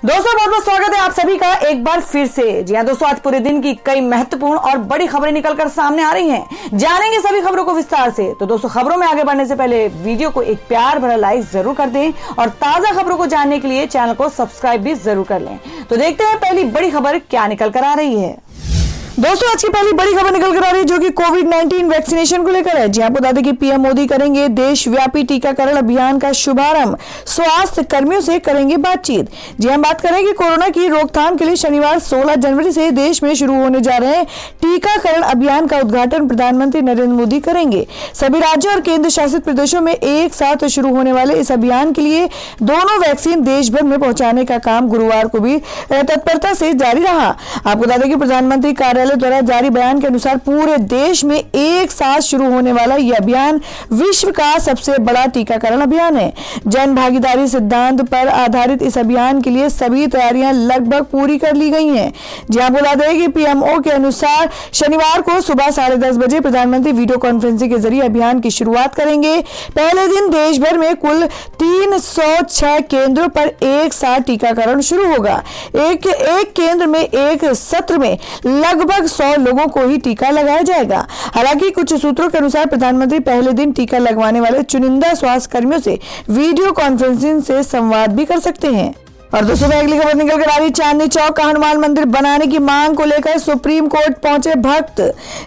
दोस्तों बहुत बहुत स्वागत है आप सभी का एक बार फिर से। जी हाँ दोस्तों, आज पूरे दिन की कई महत्वपूर्ण और बड़ी खबरें निकलकर सामने आ रही हैं। जानेंगे सभी खबरों को विस्तार से। तो दोस्तों खबरों में आगे बढ़ने से पहले वीडियो को एक प्यार भरा लाइक जरूर कर दें और ताजा खबरों को जानने के लिए चैनल को सब्सक्राइब भी जरूर कर लें। तो देखते हैं पहली बड़ी खबर क्या निकल कर आ रही है। दोस्तों आज की पहली बड़ी खबर निकल कर आ रही है जो कि कोविड-19 वैक्सीनेशन को लेकर है। जी आपको बता दें कि पीएम मोदी करेंगे देशव्यापी टीकाकरण अभियान का शुभारंभ, स्वास्थ्य कर्मियों से करेंगे बातचीत। जी हम बात करें कि कोरोना की रोकथाम के लिए शनिवार 16 जनवरी से देश में शुरू होने जा रहे टीकाकरण अभियान का उद्घाटन प्रधानमंत्री नरेंद्र मोदी करेंगे। सभी राज्यों और केंद्र शासित प्रदेशों में एक साथ शुरू होने वाले इस अभियान के लिए दोनों वैक्सीन देश भर में पहुंचाने का काम गुरुवार को भी तत्परता से जारी रहा। आपको बता दें कि प्रधानमंत्री कार्यालय द्वारा जारी बयान के अनुसार पूरे देश में एक साथ शुरू होने वाला यह अभियान विश्व का सबसे बड़ा टीकाकरण अभियान है। जन भागीदारी सिद्धांत पर आधारित इस अभियान के लिए सभी तैयारियां लगभग पूरी कर ली गई हैं। जहां बता दें कि पीएमओ के अनुसार शनिवार को सुबह 10:30 बजे प्रधानमंत्री वीडियो कॉन्फ्रेंसिंग के जरिए अभियान की शुरुआत करेंगे। पहले दिन देश भर में कुल 306 केंद्रों पर एक साथ टीकाकरण शुरू होगा। एक केंद्र में एक सत्र में लगभग 100 लोगों को ही टीका लगाया जाएगा। हालांकि कुछ सूत्रों के अनुसार प्रधानमंत्री पहले दिन टीका लगवाने वाले चुनिंदा स्वास्थ्य कर्मियों से वीडियो कॉन्फ्रेंसिंग से संवाद भी कर सकते हैं। और दोस्तों अगली खबर निकल कर आ रही, चांदनी चौक का हनुमान मंदिर बनाने की मांग को लेकर सुप्रीम कोर्ट पहुंचे भक्त।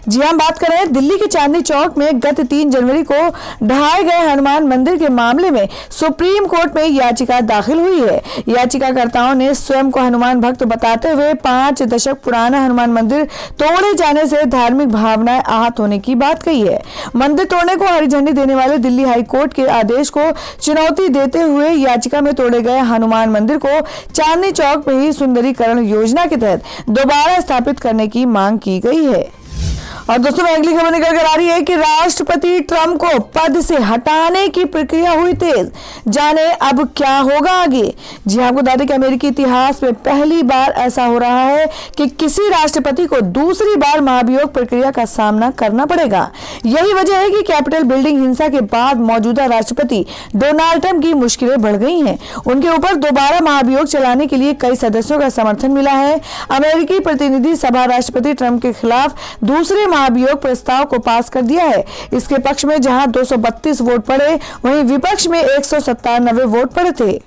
जी हम बात कर रहे हैं दिल्ली के चांदनी चौक में गत 3 जनवरी को ढहाए गए हनुमान मंदिर के मामले में सुप्रीम कोर्ट में याचिका दाखिल हुई है। याचिकाकर्ताओं ने स्वयं को हनुमान भक्त बताते हुए 5 दशक पुराना हनुमान मंदिर तोड़े जाने से धार्मिक भावनाएं आहत होने की बात कही है। मंदिर तोड़ने को हरी झंडी देने वाले दिल्ली हाईकोर्ट के आदेश को चुनौती देते हुए याचिका में तोड़े गए हनुमान मंदिर को चांदनी चौक में ही सुंदरीकरण योजना के तहत दोबारा स्थापित करने की मांग की गई है। और दोस्तों अगली खबर निकल कर आ रही है कि राष्ट्रपति ट्रंप को पद से हटाने की प्रक्रिया हुई तेज। जाने अब क्या होगा आगे। जी आपको बता दें कि अमेरिकी इतिहास में पहली बार ऐसा हो रहा है कि किसी राष्ट्रपति को दूसरी बार महाभियोग प्रक्रिया का सामना करना पड़ेगा। यही वजह है कि कैपिटल बिल्डिंग हिंसा के बाद मौजूदा राष्ट्रपति डोनाल्ड ट्रंप की मुश्किलें बढ़ गई हैं। उनके ऊपर दोबारा महाभियोग चलाने के लिए कई सदस्यों का समर्थन मिला है। अमेरिकी प्रतिनिधि सभा राष्ट्रपति ट्रंप के खिलाफ दूसरे महाभियोग प्रस्ताव को पास कर दिया है। इसके पक्ष में जहां 232 वोट पड़े, वहीं विपक्ष में 197 वोट पड़े थे।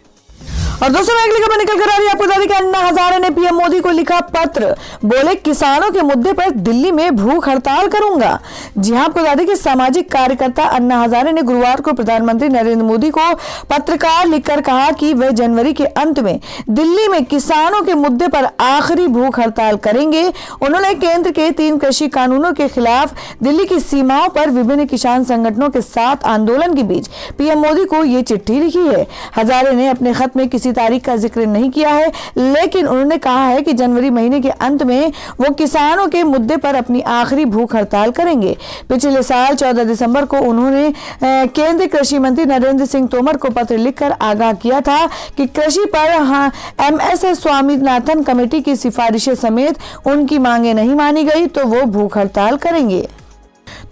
और दोस्तों अगली खबर निकल कर आ रही है, आपको बता दें कि अन्ना हजारे ने पीएम मोदी को लिखा पत्र, बोले किसानों के मुद्दे पर दिल्ली में भूख हड़ताल करूंगा। जी हां, आपको बता दें कि सामाजिक कार्यकर्ता अन्ना हजारे ने गुरुवार को प्रधानमंत्री नरेंद्र मोदी को पत्रकार लिखकर कहा कि वे जनवरी के अंत में दिल्ली में किसानों के मुद्दे पर आखिरी भूख हड़ताल करेंगे। उन्होंने केंद्र के 3 कृषि कानूनों के खिलाफ दिल्ली की सीमाओं पर विभिन्न किसान संगठनों के साथ आंदोलन के बीच पीएम मोदी को ये चिट्ठी लिखी है। हजारे ने अपने खत में किसी तारीख का जिक्र नहीं किया है, लेकिन उन्होंने कहा है कि जनवरी महीने के अंत में वो किसानों के मुद्दे पर अपनी आखिरी भूख हड़ताल करेंगे। पिछले साल 14 दिसंबर को उन्होंने केंद्रीय कृषि मंत्री नरेंद्र सिंह तोमर को पत्र लिखकर आगाह किया था कि कृषि पर एमएस स्वामीनाथन कमेटी की सिफारिशें समेत उनकी मांगे नहीं मानी गई तो वो भूख हड़ताल करेंगे।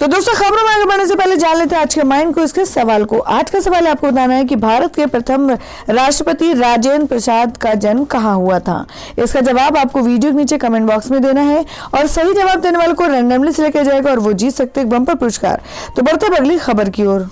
तो दोस्तों खबरों में आगे बढ़ने से पहले जान लेते हैं आज के माइंड को इसके सवाल को। आज का सवाल आपको बताना है कि भारत के प्रथम राष्ट्रपति राजेंद्र प्रसाद का जन्म कहाँ हुआ था। इसका जवाब आपको वीडियो के नीचे कमेंट बॉक्स में देना है और सही जवाब देने वाले को रैंडमली सिलेक्ट किया जाएगा और वो जीत सकते हैं बम्पर पुरस्कार। तो बढ़ते हैं अगली खबर की ओर।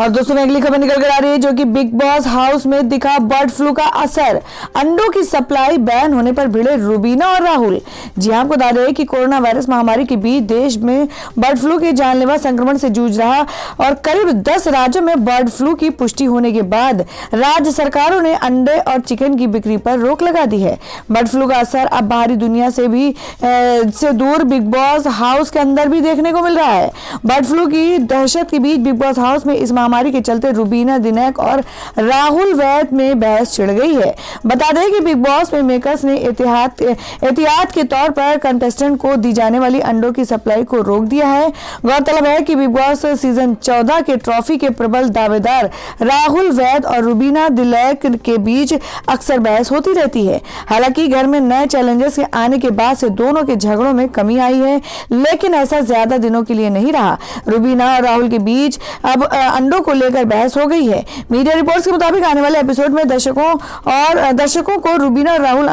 और दोस्तों अगली खबर निकल कर आ रही है जो कि बिग बॉस हाउस में दिखा बर्ड फ्लू का असर, अंडों की सप्लाई बैन होने पर भिड़े रुबीना और राहुल। जी आपको बता दें कि कोरोना वायरस महामारी के बीच देश में बर्ड फ्लू के जानलेवा संक्रमण से जूझ रहा और करीब 10 राज्यों में बर्ड फ्लू की पुष्टि होने के बाद राज्य सरकारों ने अंडे और चिकन की बिक्री पर रोक लगा दी है। बर्ड फ्लू का असर अब बाहरी दुनिया से भी से दूर बिग बॉस हाउस के अंदर भी देखने को मिल रहा है। बर्ड फ्लू की दहशत के बीच बिग बॉस हाउस में इस महामारी के चलते रुबीना दिनेक और राहुल वैद में बहस छिड़ गई है। बता दें कि बिग बॉस में मेकर्स ने एहतियात के तौर पर कंटेस्टेंट को दी जाने वाली अंडों की सप्लाई को रोक दिया है। गौरतलब है कि बिग बॉस सीजन 14 के ट्रॉफी के प्रबल दावेदार राहुल वैद और रुबीना दिनेक के बीच अक्सर बहस होती रहती है। हालांकि घर में नए चैलेंजर्स के आने के बाद से दोनों के झगड़ों में कमी आई है, लेकिन ऐसा ज्यादा दिनों के लिए नहीं रहा। रुबीना और राहुल के बीच अब अंडों खबरों को लेकर बहस हो गई है। मीडिया रिपोर्ट्स के मुताबिक आने वाले एपिसोड में दर्शकों को रुबीना और राहुल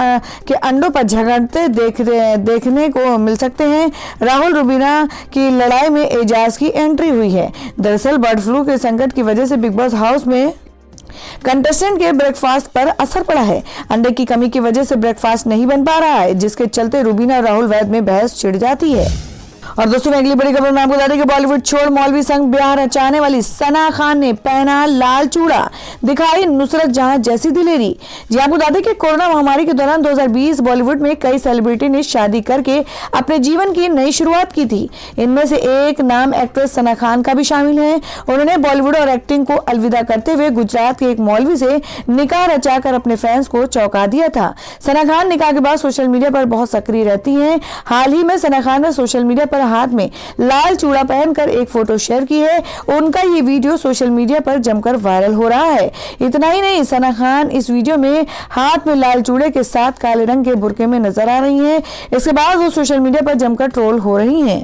के अंडों पर झगड़ते देखने को मिल सकते हैं। राहुल रुबीना की लड़ाई में एजाज की एंट्री हुई है। दरअसल बर्ड फ्लू के संकट की वजह से बिग बॉस हाउस में कंटेस्टेंट के ब्रेकफास्ट पर असर पड़ा है। अंडे की कमी की वजह से ब्रेकफास्ट नहीं बन पा रहा है, जिसके चलते रुबीना और राहुल वैद में बहस छिड़ जाती है। और दोस्तों अगली बड़ी खबर में आपको बता दें कि बॉलीवुड छोड़ मौलवी संग ब्याह रचाने वाली सना खान ने पहना लाल चूड़ा, दिखाई नुसरत जहां जैसी दिलेरी। जी आपको बता दें कि कोरोना महामारी के दौरान 2020 बॉलीवुड में कई सेलिब्रिटी ने शादी करके अपने जीवन की नई शुरुआत की थी। इनमें से एक नाम एक्ट्रेस सना खान का भी शामिल है। उन्होंने बॉलीवुड और एक्टिंग को अलविदा करते हुए गुजरात के एक मौलवी से निकाह रचाकर अपने फैंस को चौंका दिया था। सना खान निकाह के बाद सोशल मीडिया पर बहुत सक्रिय रहती है। हाल ही में सना खान ने सोशल मीडिया पर हाथ में लाल चूड़ा पहनकर एक फोटो शेयर की है। उनका ये वीडियो सोशल मीडिया पर जमकर वायरल हो रहा है। इतना ही नहीं, सना खान इस वीडियो में हाथ में लाल चूड़े के साथ काले रंग के बुर्के में नजर आ रही हैं। इसके बाद वो सोशल मीडिया पर जमकर ट्रोल हो रही हैं।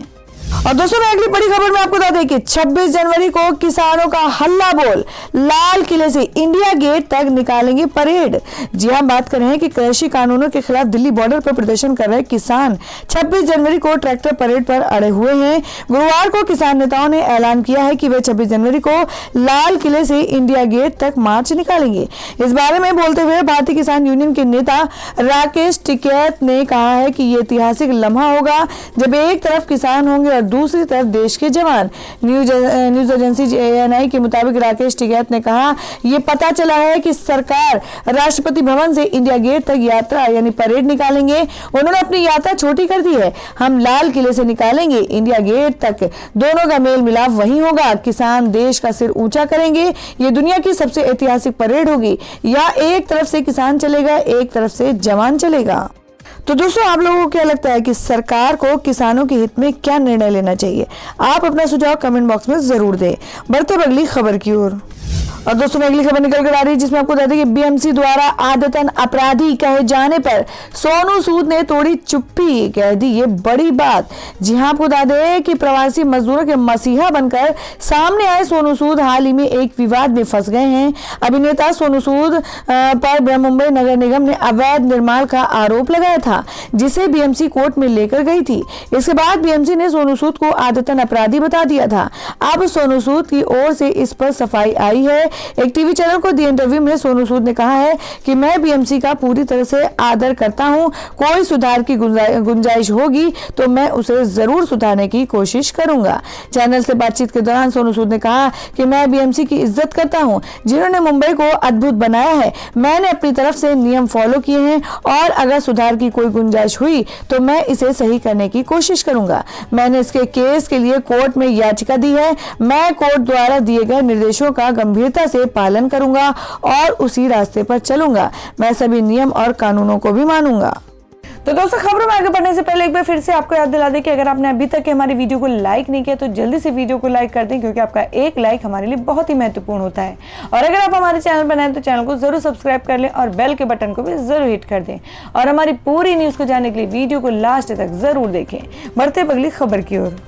और दोस्तों अगली बड़ी खबर में आपको बता दें कि 26 जनवरी को किसानों का हल्ला बोल, लाल किले से इंडिया गेट तक निकालेंगे परेड। जी हम बात कर रहे हैं कि कृषि कानूनों के खिलाफ दिल्ली बॉर्डर पर प्रदर्शन कर रहे किसान 26 जनवरी को ट्रैक्टर परेड पर अड़े हुए हैं। गुरुवार को किसान नेताओं ने ऐलान किया है कि वे 26 जनवरी को लाल किले से इंडिया गेट तक मार्च निकालेंगे। इस बारे में बोलते हुए भारतीय किसान यूनियन के नेता राकेश टिकैत ने कहा है कि ये ऐतिहासिक लम्हा होगा जब एक तरफ किसान होंगे और दूसरी तरफ देश के जवान। न्यूज एजेंसी ANI के मुताबिक राकेश टिकैत ने कहा, ये पता चला है कि सरकार राष्ट्रपति भवन से इंडिया गेट तक यात्रा यानी परेड निकालेंगे। उन्होंने अपनी यात्रा छोटी कर दी है। हम लाल किले से निकालेंगे इंडिया गेट तक, दोनों का मेल मिलाप वहीं होगा। किसान देश का सिर ऊंचा करेंगे। ये दुनिया की सबसे ऐतिहासिक परेड होगी। या एक तरफ से किसान चलेगा, एक तरफ से जवान चलेगा। तो दोस्तों आप लोगों को क्या लगता है कि सरकार को किसानों के हित में क्या निर्णय लेना चाहिए? आप अपना सुझाव कमेंट बॉक्स में जरूर दें। बढ़ते हैं अगली खबर की ओर। और दोस्तों अगली खबर निकल कर आ रही है जिसमें आपको बता दें कि BMC द्वारा आदतन अपराधी कहे जाने पर सोनू सूद ने तोड़ी चुप्पी, कह दी ये बड़ी बात। जी हां आपको बता दें कि प्रवासी मजदूरों के मसीहा बनकर सामने आए सोनू सूद हाल ही में एक विवाद में फंस गए हैं। अभिनेता सोनू सूद पर मुंबई नगर निगम ने अवैध निर्माण का आरोप लगाया था, जिसे BMC कोर्ट में लेकर गई थी। इसके बाद BMC ने सोनू सूद को आदतन अपराधी बता दिया था। अब सोनू सूद की ओर से इस पर सफाई आई है। एक टीवी चैनल को दिए इंटरव्यू में सोनू सूद ने कहा है कि मैं BMC का पूरी तरह से आदर करता हूं। कोई सुधार की गुंजाइश होगी तो मैं उसे जरूर सुधारने की कोशिश करूंगा। चैनल से बातचीत के दौरान सोनू सूद ने कहा कि मैं BMC की इज्जत करता हूं, जिन्होंने मुंबई को अद्भुत बनाया है। मैंने अपनी तरफ से नियम फॉलो किए हैं और अगर सुधार की कोई गुंजाइश हुई तो मैं इसे सही करने की कोशिश करूंगा। मैंने इसके केस के लिए कोर्ट में याचिका दी है। मैं कोर्ट द्वारा दिए गए निर्देशों का गंभीरता से पालन करूंगा और उसी रास्ते पर चलूंगा। मैं सभी नियम और कानूनों को भी मानूंगा। तो दोस्तों खबरों में आगे बढ़ने से पहले एक बार फिर से आपको याद दिला दें कि अगर आपने अभी तक हमारी वीडियो को लाइक नहीं किया तो जल्दी से वीडियो को लाइक कर दें, क्योंकि आपका एक लाइक हमारे लिए बहुत ही महत्वपूर्ण होता है। और अगर आप हमारे चैनल पर नए हैं तो चैनल को जरूर सब्सक्राइब कर लें और बेल के बटन को भी जरूर हिट कर दें। और हमारी पूरी न्यूज को जानने के लिए वीडियो को लास्ट तक जरूर देखें। बढ़ते अगली खबर की ओर।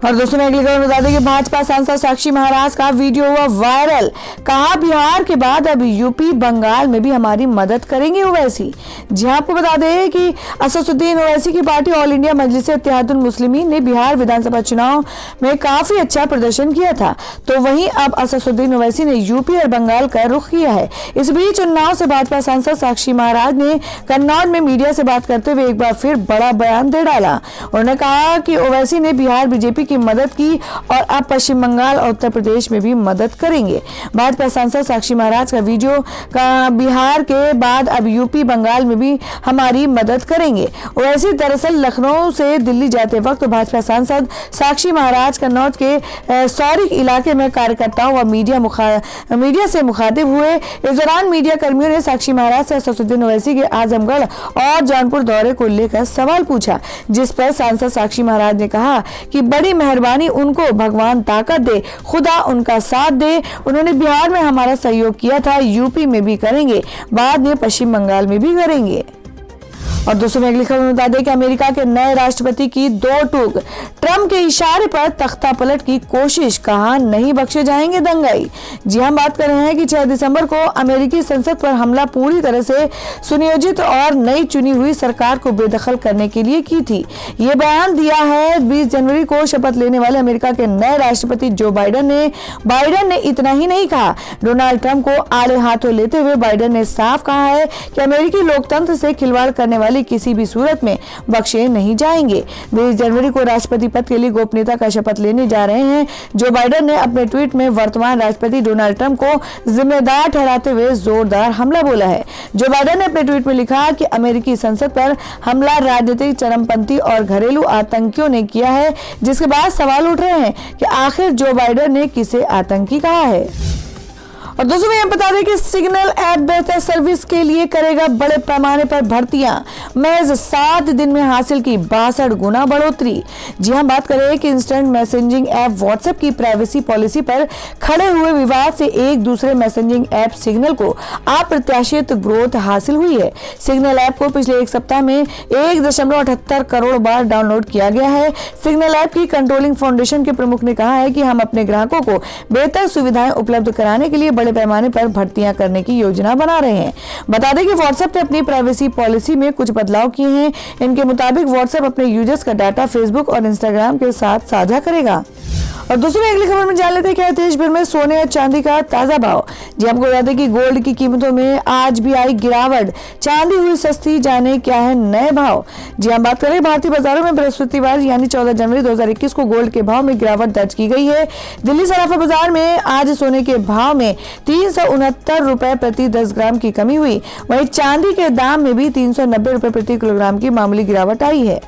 और दोस्तों मैं अगली खबर बता दें कि भाजपा सांसद साक्षी महाराज का वीडियो हुआ वायरल। कहा बिहार के बाद अब यूपी बंगाल में भी हमारी मदद करेंगे ओवैसी। जी आपको बता दें कि असदुद्दीन ओवैसी की पार्टी ऑल इंडिया मजलिस इत्तेहादुल मुस्लिमीन ने बिहार विधानसभा चुनाव में काफी अच्छा प्रदर्शन किया था, तो वहीं अब असदुद्दीन ओवैसी ने यूपी और बंगाल का रुख किया है। इस बीच उन्नाव से भाजपा सांसद साक्षी महाराज ने कन्नौज में मीडिया से बात करते हुए एक बार फिर बड़ा बयान दे डाला। उन्होंने कहा कि ओवैसी ने बिहार बीजेपी की मदद की और अब पश्चिम बंगाल और उत्तर प्रदेश में भी मदद करेंगे। भाजपा सांसद साक्षी महाराज का वीडियो का बिहार के बाद अब यूपी बंगाल में भी हमारी मदद करेंगे। ओवैसी दरअसल लखनऊ से दिल्ली जाते वक्त भाजपा सांसद साक्षी महाराज कन्नौज के सौरिक इलाके में कार्यकर्ताओं व मीडिया से मुखातिब हुए। इस दौरान मीडिया कर्मियों ने साक्षी महाराज से असदुद्दीन ओवैसी के आजमगढ़ और जौनपुर दौरे को लेकर सवाल पूछा, जिस पर सांसद साक्षी महाराज ने कहा कि बड़ी मेहरबानी उनको भगवान ताकत दे, खुदा उनका साथ दे। उन्होंने बिहार में हमारा सहयोग किया था, यूपी में भी करेंगे, बाद में पश्चिम बंगाल में भी करेंगे। और दोस्तों अगली खबर में बता दें कि अमेरिका के नए राष्ट्रपति की दो टूक, ट्रंप के इशारे पर तख्ता पलट की कोशिश, कहा नहीं बख्शे जाएंगे दंगाई। जी हम बात कर रहे हैं कि 6 दिसंबर को अमेरिकी संसद पर हमला पूरी तरह से सुनियोजित और नई चुनी हुई सरकार को बेदखल करने के लिए की थी। ये बयान दिया है 20 जनवरी को शपथ लेने वाले अमेरिका के नए राष्ट्रपति जो बाइडेन ने इतना ही नहीं कहा, डोनाल्ड ट्रंप को आड़े हाथों लेते हुए बाइडेन ने साफ कहा है कि अमेरिकी लोकतंत्र से खिलवाड़ करने वाली किसी भी सूरत में बख्शे नहीं जाएंगे। 20 जनवरी को राष्ट्रपति पद के लिए गोपनीयता का शपथ लेने जा रहे हैं। जो बाइडेन ने अपने ट्वीट में वर्तमान राष्ट्रपति डोनाल्ड ट्रंप को जिम्मेदार ठहराते हुए जोरदार हमला बोला है। जो बाइडेन ने अपने ट्वीट में लिखा कि अमेरिकी संसद पर हमला राजनीतिक चरमपंथी और घरेलू आतंकियों ने किया है, जिसके बाद सवाल उठ रहे हैं कि आखिर जो बाइडेन ने किसे आतंकी कहा है। और दोस्तों मैं बता दें कि सिग्नल ऐप बेहतर सर्विस के लिए करेगा बड़े पैमाने पर भर्तियां, महज 7 दिन में हासिल की 62 गुना बढ़ोतरी। जी हम बात करें कि इंस्टेंट मैसेजिंग ऐप व्हाट्सएप की प्राइवेसी पॉलिसी पर खड़े हुए विवाद से एक दूसरे मैसेजिंग ऐप सिग्नल को अप्रत्याशित ग्रोथ हासिल हुई है। सिग्नल ऐप को पिछले एक सप्ताह में 1.78 करोड़ बार डाउनलोड किया गया है। सिग्नल ऐप की कंट्रोलिंग फाउंडेशन के प्रमुख ने कहा है कि हम अपने ग्राहकों को बेहतर सुविधाएं उपलब्ध कराने के लिए बड़े पैमाने पर भर्तियां करने की योजना बना रहे हैं। बता दें कि व्हाट्सएप ने अपनी प्राइवेसी पॉलिसी में कुछ बदलाव किए हैं। इनके मुताबिक व्हाट्सएप अपने यूजर्स का डाटा फेसबुक और इंस्टाग्राम के साथ साझा करेगा। और दूसरी अगली खबर में जान लेते हैं क्या देश भर में सोने और चांदी का ताजा भाव। जी हमको बता दें कि गोल्ड की कीमतों में आज भी आई गिरावट, चांदी हुई सस्ती, जाने क्या है नए भाव। जी हम बात करें भारतीय बाजारों में बृहस्पतिवार यानी 14 जनवरी 2021 को गोल्ड के भाव में गिरावट दर्ज की गई है। दिल्ली सराफा बाजार में आज सोने के भाव में 369 रुपए प्रति 10 ग्राम की कमी हुई। वहीं चांदी के दाम में भी 390 रुपए प्रति किलोग्राम की मामूली गिरावट आई है।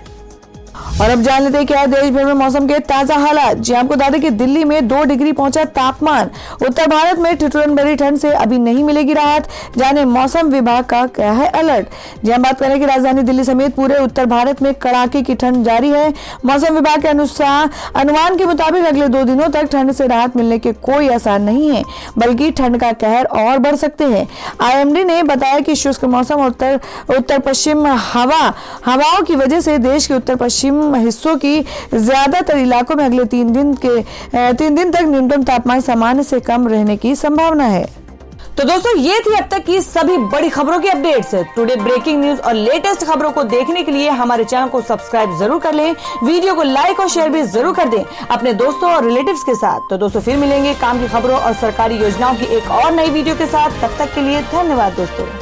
और अब जान लेते हैं क्या देश भर में मौसम के ताजा हालात। जी आपको बता दें कि दिल्ली में 2 डिग्री पहुंचा तापमान। उत्तर भारत में ठिठुरन भरी ठंड से अभी नहीं मिलेगी राहत, जाने मौसम विभाग का क्या है अलर्ट। जी हम बात करें कि राजधानी दिल्ली समेत पूरे उत्तर भारत में कड़ाके की ठंड जारी है। मौसम विभाग के अनुमान के मुताबिक अगले 2 दिनों तक ठंड से राहत मिलने के कोई आसार नहीं है, बल्कि ठंड का कहर और बढ़ सकते हैं। IMD ने बताया कि शुष्क मौसम और उत्तर पश्चिम हवाओं की वजह से देश के उत्तर पश्चिम हिस्सों की ज्यादातर इलाकों में अगले 3 दिन तक न्यूनतम तापमान सामान्य से कम रहने की संभावना है। तो दोस्तों ये थी अब तक की सभी बड़ी खबरों की अपडेट्स। टुडे ब्रेकिंग न्यूज और लेटेस्ट खबरों को देखने के लिए हमारे चैनल को सब्सक्राइब जरूर कर लें, वीडियो को लाइक और शेयर भी जरूर कर दें अपने दोस्तों और रिलेटिव्स के साथ। तो दोस्तों फिर मिलेंगे काम की खबरों और सरकारी योजनाओं की एक और नई वीडियो के साथ। तब तक के लिए धन्यवाद दोस्तों।